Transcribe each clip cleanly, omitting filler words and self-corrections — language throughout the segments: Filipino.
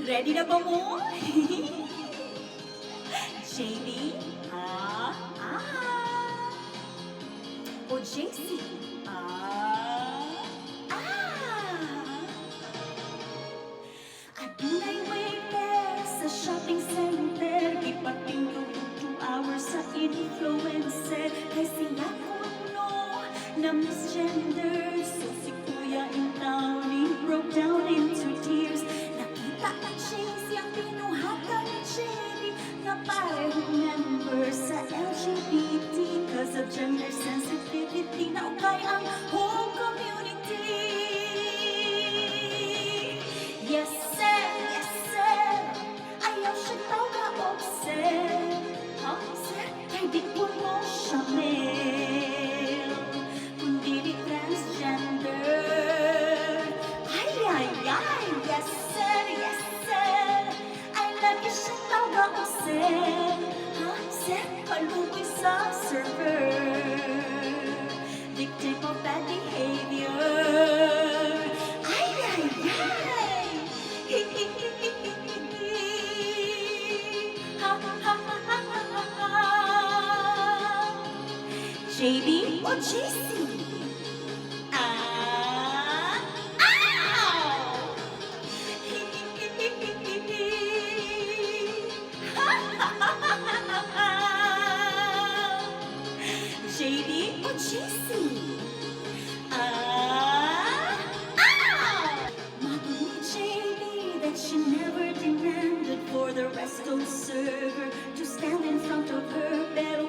Ready na ba mo? JB? O JC? Adunay waiter sa shopping center, ipatindog 2 hours sa influencer. Kay siya kuno na misgender, so si Kuya Inato broke down into tears. Nakita na Chase yung pinuhatan ni Jenny na parehong member sa LGBT. Cause of gender sensitivity na ukay ang whole community. Yes sir, ayaw siya daw ka-obsess. Sir, kay di po mo siya male, kundi di transgender. Yes sir, I love you siya daw ka-obsess. Sir, kaluboy sa server, victim of bad behavior. JB o JC? JB o JC? Mother JB that she never demanded for the rest don't serve her to stand in front of her. Pero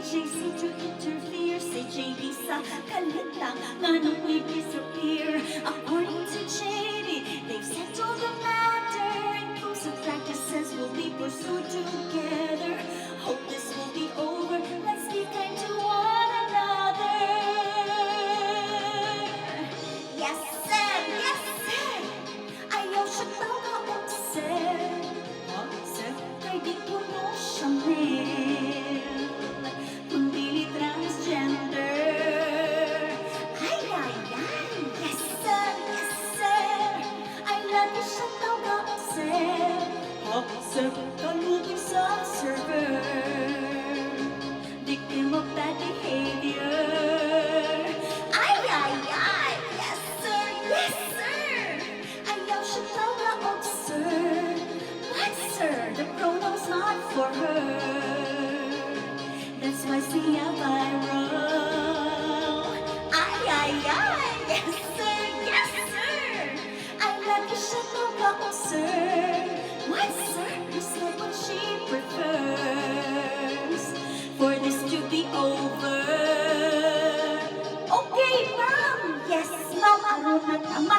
JC to interfere, say JB sa kalitang nga nung we disappear. According to JB, they've settled the matter, inclusive practices will be pursued together. Hope this will be over, let's be kind to one another. Yes sir, ayaw siya daw ka-obsess. Sir, kay di po mo siya male, transgender. Yes sir, I love you siya daw ka-obsess. Sir, kaluboy sa server, victim of bad behavior. Yes sir, ayaw siya daw ka-obsess. What sir, the pronoun's not for her, that's why siya viral. Yes sir, I love you siya daw ka-obsess. What sir, is not what she prefers, for this to be over. Okay ma'am, yes ma'am, aron na tama